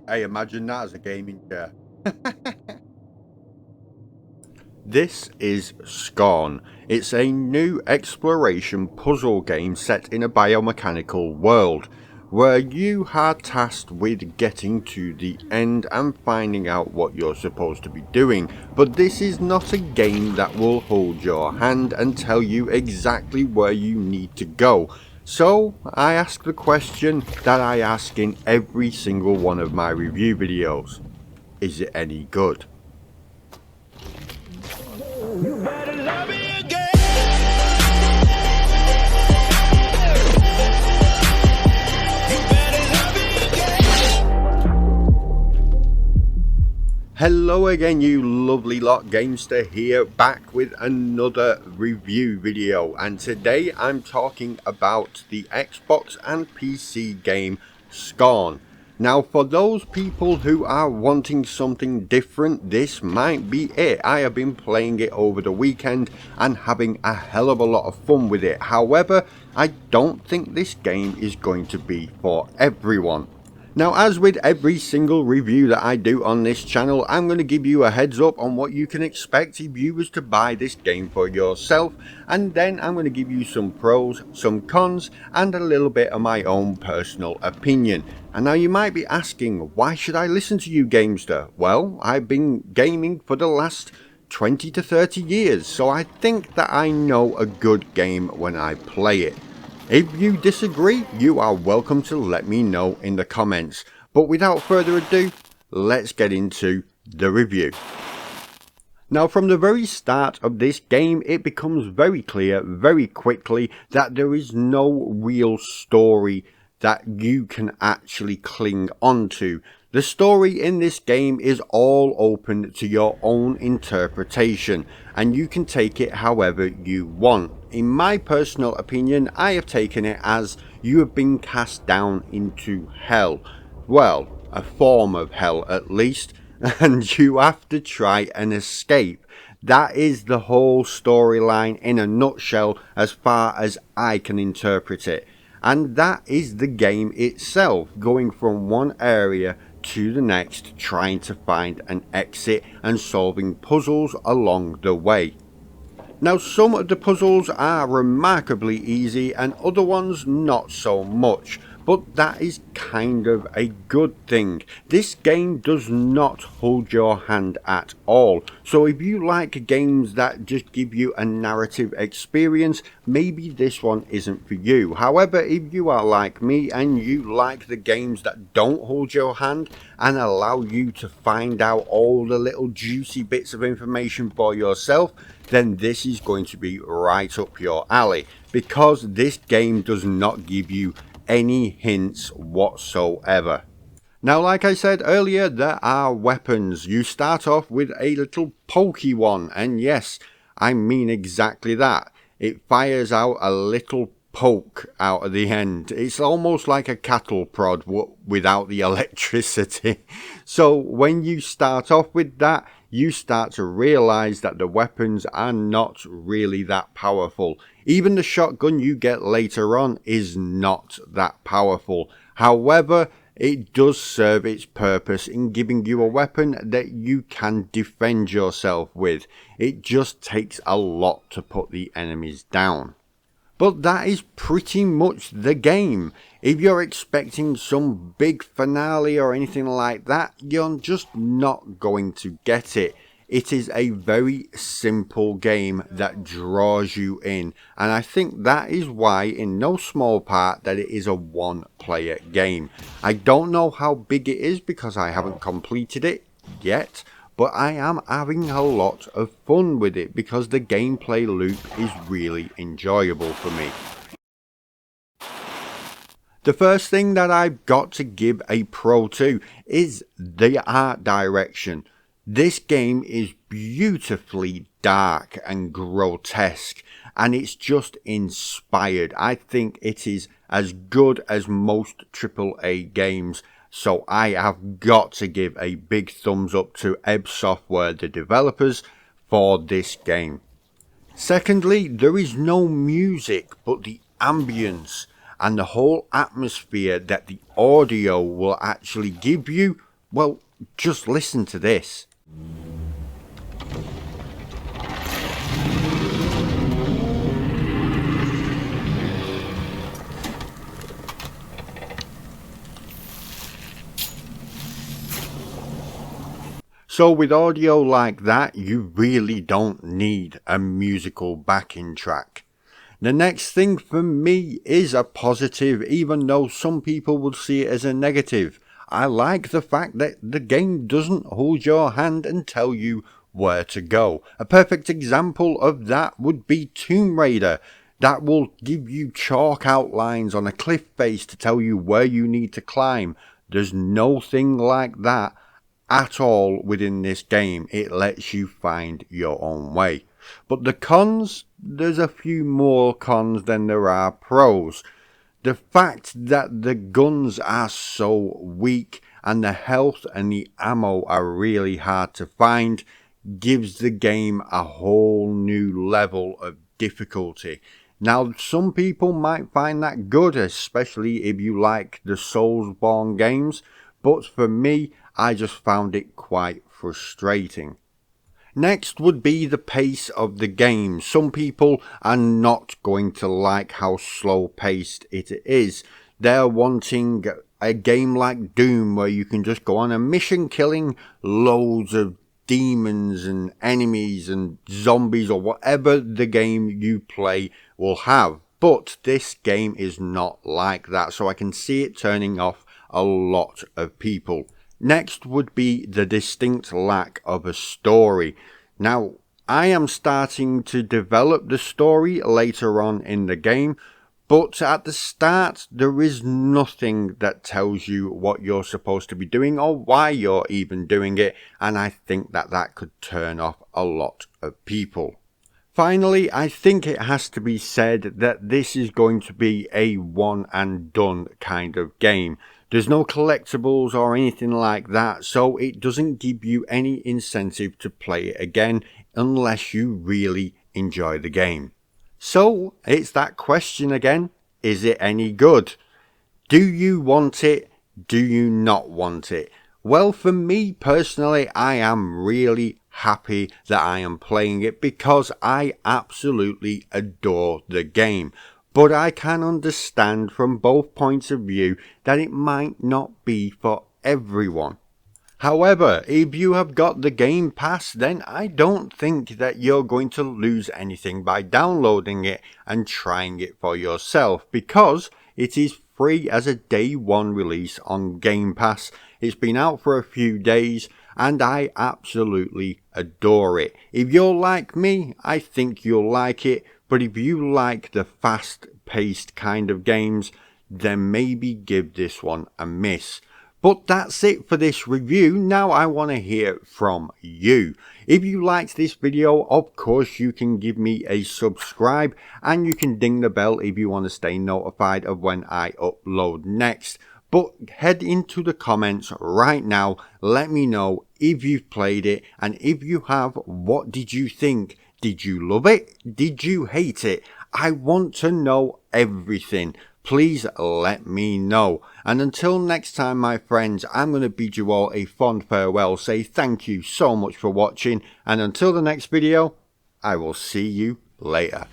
I imagine that as a gaming chair. This is Scorn. It's a new exploration puzzle game set in a biomechanical world, where you are tasked with getting to the end and finding out what you're supposed to be doing. But this is not a game that will hold your hand and tell you exactly where you need to go. So I ask the question that I ask in every single one of my review videos. Is it any good? You better love me again. You better love me again. Hello again, you lovely lot. Gamester here, back with another review video, and today I'm talking about the Xbox and PC game Scorn. Now, for those people who are wanting something different, this might be it. I have been playing it over the weekend and having a hell of a lot of fun with it. However, I don't think this game is going to be for everyone. Now, as with every single review that I do on this channel, I'm going to give you a heads up on what you can expect if you was to buy this game for yourself, and then I'm going to give you some pros, some cons, and a little bit of my own personal opinion. And now you might be asking, why should I listen to you, Gamester? Well, I've been gaming for the last 20 to 30 years, so I think that I know a good game when I play it. If you disagree, you are welcome to let me know in the comments. But without further ado, let's get into the review. Now, from the very start of this game, it becomes very clear very quickly that there is no real story that you can actually cling onto. The story in this game is all open to your own interpretation, and you can take it however you want. In my personal opinion, I have taken it as you have been cast down into hell. Well, a form of hell at least, and you have to try and escape. That is the whole storyline in a nutshell as far as I can interpret it. And that is the game itself, going from one area to the next, trying to find an exit and solving puzzles along the way. Now, some of the puzzles are remarkably easy and other ones not so much, but that is kind of a good thing. This game does not hold your hand at all, so if you like games that just give you a narrative experience, maybe this one isn't for you. However, if you are like me and you like the games that don't hold your hand and allow you to find out all the little juicy bits of information for yourself, then this is going to be right up your alley, because this game does not give you any hints whatsoever. Now, like I said earlier, there are weapons. You start off with a little pokey one, and yes, I mean exactly that. It fires out a little poke out of the end. It's almost like a cattle prod without the electricity. So when you start off with that, you start to realize that the weapons are not really that powerful. Even the shotgun you get later on is not that powerful. However, it does serve its purpose in giving you a weapon that you can defend yourself with. It just takes a lot to put the enemies down. But that is pretty much the game. If you're expecting some big finale or anything like that, you're just not going to get it. It is a very simple game that draws you in, and I think that is why, in no small part, that it is a one-player game. I don't know how big it is because I haven't completed it yet, but I am having a lot of fun with it because the gameplay loop is really enjoyable for me. The first thing that I've got to give a pro to is the art direction. This game is beautifully dark and grotesque, and it's just inspired. I think it is as good as most AAA games. So I have got to give a big thumbs up to Ebb Software, the developers, for this game. Secondly, there is no music, but the ambience and the whole atmosphere that the audio will actually give you Well, just listen to this. So with audio like that, you really don't need a musical backing track. The next thing for me is a positive, even though some people would see it as a negative. I like the fact that the game doesn't hold your hand and tell you where to go. A perfect example of that would be Tomb Raider. That will give you chalk outlines on a cliff face to tell you where you need to climb. There's nothing like that at all within this game. It lets you find your own way. But the cons, there's a few more cons than there are pros. The fact that the guns are so weak and the health and the ammo are really hard to find gives the game a whole new level of difficulty. Now, some people might find that good, especially if you like the Soulsborne games, but for me, I just found it quite frustrating. Next would be the pace of the game. Some people are not going to like how slow paced it is. They're wanting a game like Doom where you can just go on a mission killing loads of demons and enemies and zombies or whatever the game you play will have. But this game is not like that, so I can see it turning off a lot of people. Next would be the distinct lack of a story. Now, I am starting to develop the story later on in the game, but at the start there is nothing that tells you what you're supposed to be doing or why you're even doing it, and I think that could turn off a lot of people. Finally, I think it has to be said that this is going to be a one and done kind of game. There's no collectibles or anything like that, so it doesn't give you any incentive to play it again unless you really enjoy the game. So, it's that question again, is it any good? Do you want it? Do you not want it? Well, for me personally, I am really happy that I am playing it because I absolutely adore the game. But I can understand from both points of view that it might not be for everyone. However, if you have got the Game Pass, then I don't think that you're going to lose anything by downloading it and trying it for yourself, because it is free as a day one release on Game Pass. It's been out for a few days and I absolutely adore it. If you're like me, I think you'll like it, but if you like the fast-paced kind of games, then maybe give this one a miss. But that's it for this review. Now I want to hear from you. If you liked this video, of course you can give me a subscribe and you can ding the bell if you want to stay notified of when I upload next. But head into the comments right now. Let me know if you've played it, and if you have, what did you think? Did you love it? Did you hate it? I want to know everything. Please let me know. And until next time, my friends, I'm going to bid you all a fond farewell. Say thank you so much for watching. And until the next video, I will see you later.